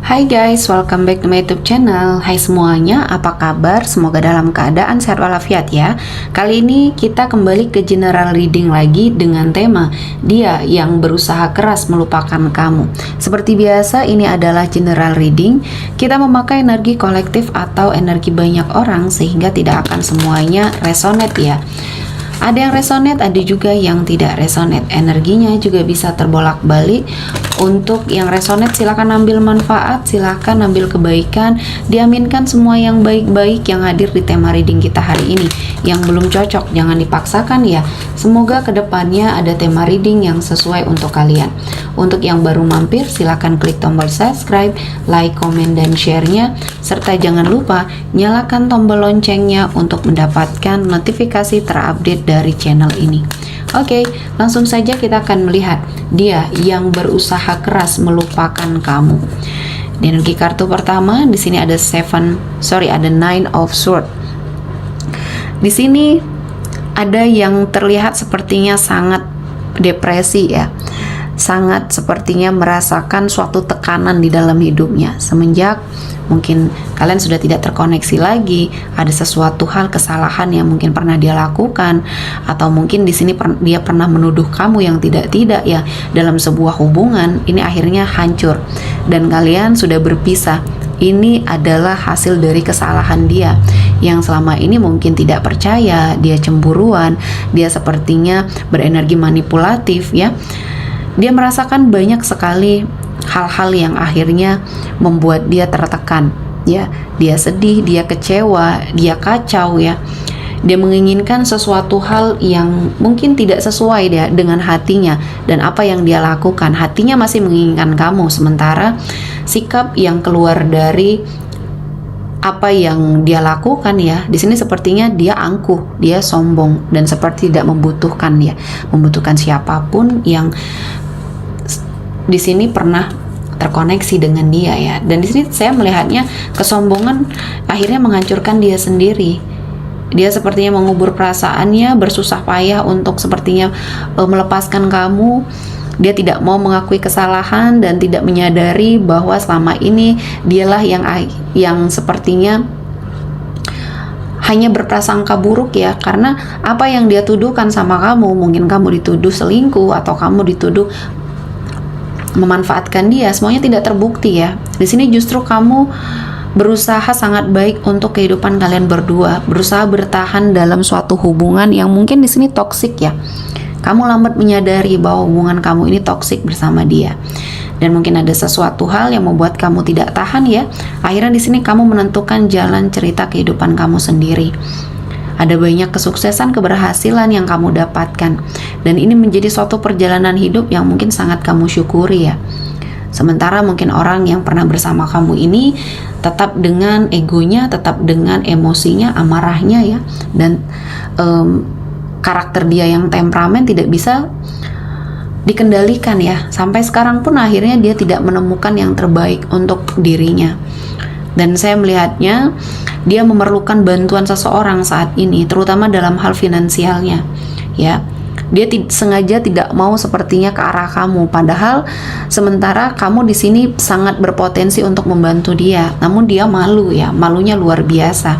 Hai guys, welcome back to my YouTube channel. Hai semuanya, apa kabar? Semoga dalam keadaan sehat walafiat ya. Kali ini kita kembali ke general reading lagi dengan tema Dia yang berusaha keras melupakan kamu. Seperti biasa, ini adalah general reading. Kita memakai energi kolektif atau energi banyak orang sehingga tidak akan semuanya resonate ya. Ada yang resonate, ada juga yang tidak resonate. Energinya juga bisa terbolak-balik. Untuk yang resonate silakan ambil manfaat, silakan ambil kebaikan, diaminkan semua yang baik-baik yang hadir di tema reading kita hari ini. Yang belum cocok jangan dipaksakan ya. Semoga kedepannya ada tema reading yang sesuai untuk kalian. Untuk yang baru mampir silakan klik tombol subscribe, like, komen, dan share-nya, serta jangan lupa nyalakan tombol loncengnya untuk mendapatkan notifikasi terupdate dari channel ini. Oke, langsung saja kita akan melihat dia yang berusaha keras melupakan kamu. Di energi kartu pertama, di sini ada ada Nine of Swords. Di sini ada yang terlihat sepertinya sangat depresi ya. Sangat sepertinya merasakan suatu tekanan di dalam hidupnya semenjak mungkin kalian sudah tidak terkoneksi lagi, ada sesuatu hal kesalahan yang mungkin pernah dia lakukan, atau mungkin di sini dia pernah menuduh kamu yang tidak ya dalam sebuah hubungan ini akhirnya hancur dan kalian sudah berpisah. Ini adalah hasil dari kesalahan dia yang selama ini mungkin tidak percaya, dia cemburuan, dia sepertinya berenergi manipulatif ya. Dia merasakan banyak sekali hal-hal yang akhirnya membuat dia tertekan ya. Dia sedih, dia kecewa, dia kacau ya. Dia menginginkan sesuatu hal yang mungkin tidak sesuai ya dengan hatinya dan apa yang dia lakukan. Hatinya masih menginginkan kamu, sementara sikap yang keluar dari apa yang dia lakukan ya, di sini sepertinya dia angkuh, dia sombong dan seperti tidak membutuhkan siapapun yang di sini pernah terkoneksi dengan dia ya. Dan di sini saya melihatnya kesombongan akhirnya menghancurkan dia sendiri. Dia sepertinya mengubur perasaannya, bersusah payah untuk sepertinya melepaskan kamu. Dia tidak mau mengakui kesalahan dan tidak menyadari bahwa selama ini dialah yang sepertinya hanya berprasangka buruk ya, karena apa yang dia tuduhkan sama kamu, mungkin kamu dituduh selingkuh atau kamu dituduh memanfaatkan dia, semuanya tidak terbukti ya. Di sini justru kamu berusaha sangat baik untuk kehidupan kalian berdua, berusaha bertahan dalam suatu hubungan yang mungkin di sini toksik ya. Kamu lambat menyadari bahwa hubungan kamu ini toksik bersama dia. Dan mungkin ada sesuatu hal yang membuat kamu tidak tahan ya. Akhirnya di sini kamu menentukan jalan cerita kehidupan kamu sendiri. Ada banyak kesuksesan, keberhasilan yang kamu dapatkan. Dan ini menjadi suatu perjalanan hidup yang mungkin sangat kamu syukuri ya. Sementara mungkin orang yang pernah bersama kamu ini tetap dengan egonya, tetap dengan emosinya, amarahnya ya. Dan karakter dia yang temperamen tidak bisa dikendalikan ya. Sampai sekarang pun akhirnya dia tidak menemukan yang terbaik untuk dirinya. Dan saya melihatnya dia memerlukan bantuan seseorang saat ini, terutama dalam hal finansialnya ya. Dia sengaja tidak mau sepertinya ke arah kamu, padahal sementara kamu di sini sangat berpotensi untuk membantu dia, namun dia malu ya, malunya luar biasa.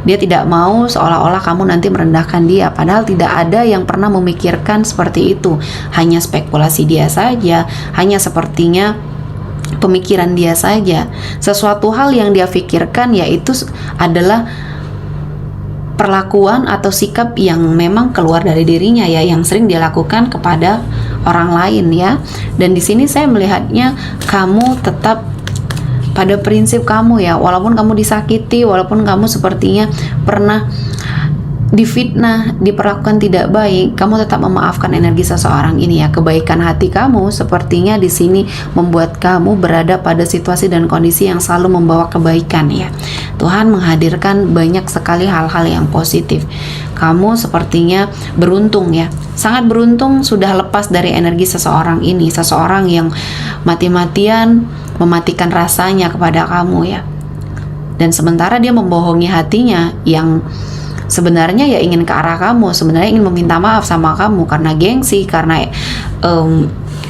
Dia tidak mau seolah-olah kamu nanti merendahkan dia, padahal tidak ada yang pernah memikirkan seperti itu. Hanya spekulasi dia saja, hanya sepertinya pemikiran dia saja. Sesuatu hal yang dia pikirkan yaitu adalah perlakuan atau sikap yang memang keluar dari dirinya ya, yang sering dia lakukan kepada orang lain ya. Dan di sini saya melihatnya kamu tetap pada prinsip kamu ya, walaupun kamu disakiti, walaupun kamu sepertinya pernah difitnah, diperlakukan tidak baik, kamu tetap memaafkan energi seseorang ini ya. Kebaikan hati kamu sepertinya di sini membuat kamu berada pada situasi dan kondisi yang selalu membawa kebaikan ya. Tuhan menghadirkan banyak sekali hal-hal yang positif. Kamu sepertinya beruntung ya, sangat beruntung sudah lepas dari energi seseorang ini, seseorang yang mati-matian mematikan rasanya kepada kamu ya. Dan sementara dia membohongi hatinya yang sebenarnya ya ingin ke arah kamu, sebenarnya ingin meminta maaf sama kamu karena gengsi, karena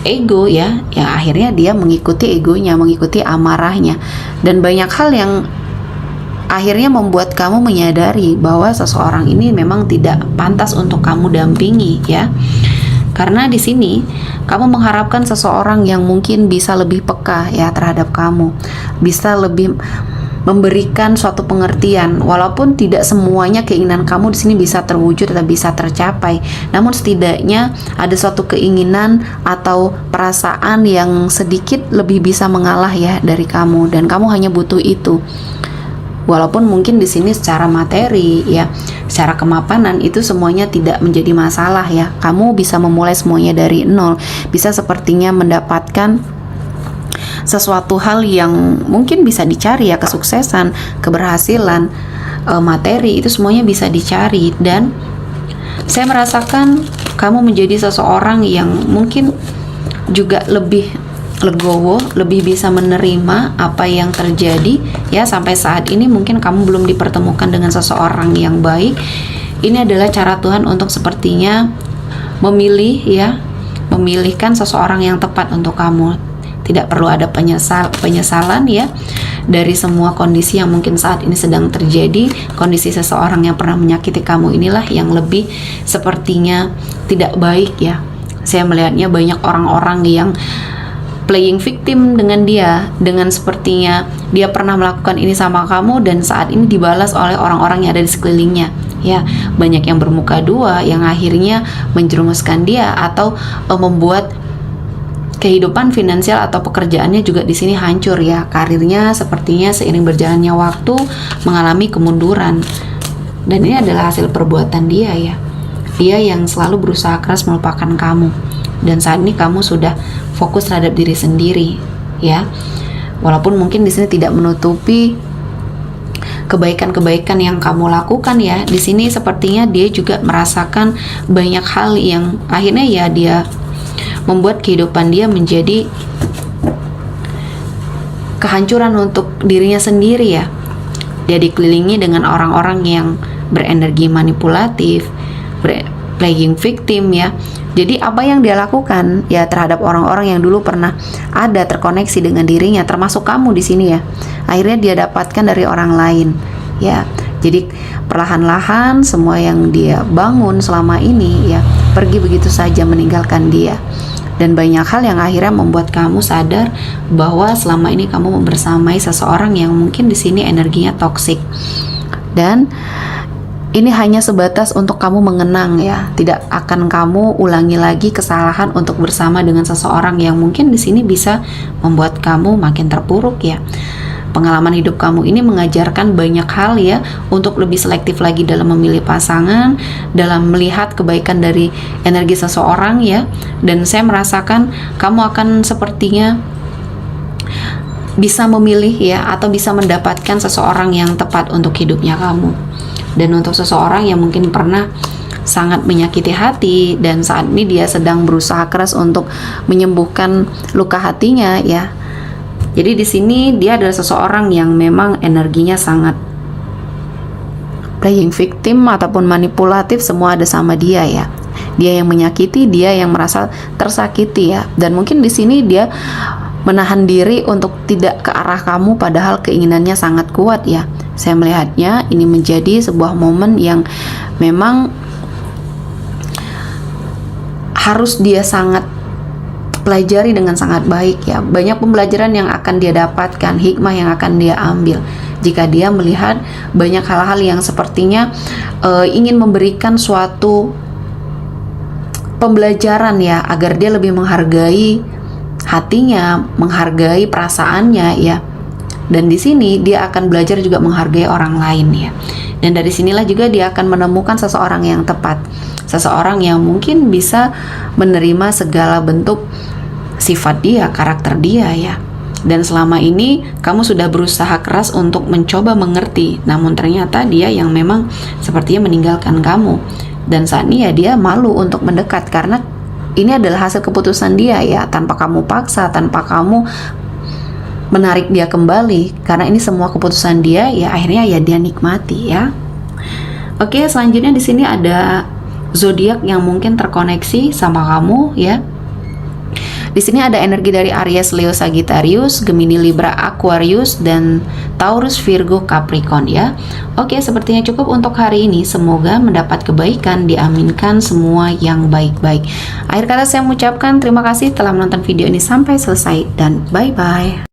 ego ya akhirnya dia mengikuti egonya, mengikuti amarahnya, dan banyak hal yang akhirnya membuat kamu menyadari bahwa seseorang ini memang tidak pantas untuk kamu dampingi ya. Karena di sini kamu mengharapkan seseorang yang mungkin bisa lebih peka ya terhadap kamu, bisa lebih memberikan suatu pengertian, walaupun tidak semuanya keinginan kamu di sini bisa terwujud atau bisa tercapai, namun setidaknya ada suatu keinginan atau perasaan yang sedikit lebih bisa mengalah ya dari kamu, dan kamu hanya butuh itu. Walaupun mungkin di sini secara materi ya, secara kemapanan itu semuanya tidak menjadi masalah ya. Kamu bisa memulai semuanya dari nol, bisa sepertinya mendapatkan sesuatu hal yang mungkin bisa dicari ya, kesuksesan, keberhasilan, materi itu semuanya bisa dicari. Dan saya merasakan kamu menjadi seseorang yang mungkin juga lebih legowo, lebih bisa menerima apa yang terjadi ya. Sampai saat ini mungkin kamu belum dipertemukan dengan seseorang yang baik. Ini adalah cara Tuhan untuk sepertinya memilih ya, memilihkan seseorang yang tepat untuk kamu. Tidak perlu ada penyesalan ya dari semua kondisi yang mungkin saat ini sedang terjadi. Kondisi seseorang yang pernah menyakiti kamu inilah yang lebih sepertinya tidak baik ya. Saya melihatnya banyak orang-orang yang playing victim dengan dia, dengan sepertinya dia pernah melakukan ini sama kamu dan saat ini dibalas oleh orang-orang yang ada di sekelilingnya ya. Banyak yang bermuka dua yang akhirnya menjerumuskan dia atau membuat kehidupan finansial atau pekerjaannya juga di sini hancur ya. Karirnya sepertinya seiring berjalannya waktu mengalami kemunduran, dan ini adalah hasil perbuatan dia ya. Dia yang selalu berusaha keras melupakan kamu, dan saat ini kamu sudah fokus terhadap diri sendiri ya. Walaupun mungkin di sini tidak menutupi kebaikan-kebaikan yang kamu lakukan ya. Di sini sepertinya dia juga merasakan banyak hal yang akhirnya ya dia membuat kehidupan dia menjadi kehancuran untuk dirinya sendiri ya. Dia dikelilingi dengan orang-orang yang berenergi manipulatif, playing victim ya. Jadi apa yang dia lakukan ya terhadap orang-orang yang dulu pernah ada terkoneksi dengan dirinya, termasuk kamu di sini ya, akhirnya dia dapatkan dari orang lain ya. Jadi perlahan-lahan semua yang dia bangun selama ini ya pergi begitu saja meninggalkan dia. Dan banyak hal yang akhirnya membuat kamu sadar bahwa selama ini kamu membersamai seseorang yang mungkin di sini energinya toksik. Dan ini hanya sebatas untuk kamu mengenang ya, tidak akan kamu ulangi lagi kesalahan untuk bersama dengan seseorang yang mungkin di sini bisa membuat kamu makin terpuruk ya. Pengalaman hidup kamu ini mengajarkan banyak hal ya, untuk lebih selektif lagi dalam memilih pasangan, dalam melihat kebaikan dari energi seseorang ya. Dan saya merasakan kamu akan sepertinya bisa memilih ya, atau bisa mendapatkan seseorang yang tepat untuk hidupnya kamu. Dan untuk seseorang yang mungkin pernah sangat menyakiti hati dan saat ini dia sedang berusaha keras untuk menyembuhkan luka hatinya ya. Jadi di sini dia adalah seseorang yang memang energinya sangat playing victim ataupun manipulatif, semua ada sama dia ya. Dia yang menyakiti, dia yang merasa tersakiti ya. Dan mungkin di sini dia menahan diri untuk tidak ke arah kamu padahal keinginannya sangat kuat ya. Saya melihatnya ini menjadi sebuah momen yang memang harus dia sangat pelajari dengan sangat baik ya. Banyak pembelajaran yang akan dia dapatkan, hikmah yang akan dia ambil jika dia melihat banyak hal-hal yang sepertinya ingin memberikan suatu pembelajaran ya, agar dia lebih menghargai hatinya, menghargai perasaannya ya. Dan di sini dia akan belajar juga menghargai orang lain ya. Dan dari sinilah juga dia akan menemukan seseorang yang tepat, seseorang yang mungkin bisa menerima segala bentuk sifat dia, karakter dia ya. Dan selama ini kamu sudah berusaha keras untuk mencoba mengerti, namun ternyata dia yang memang sepertinya meninggalkan kamu. Dan saat ini ya dia malu untuk mendekat karena ini adalah hasil keputusan dia ya, tanpa kamu paksa, tanpa kamu menarik dia kembali, karena ini semua keputusan dia ya, akhirnya ya dia nikmati ya. Oke, selanjutnya di sini ada zodiak yang mungkin terkoneksi sama kamu ya. Di sini ada energi dari Aries, Leo, Sagittarius, Gemini, Libra, Aquarius, dan Taurus, Virgo, Capricorn ya. Oke, sepertinya cukup untuk hari ini. Semoga mendapat kebaikan, diaminkan semua yang baik-baik. Akhir kata saya mengucapkan terima kasih telah menonton video ini sampai selesai dan bye-bye.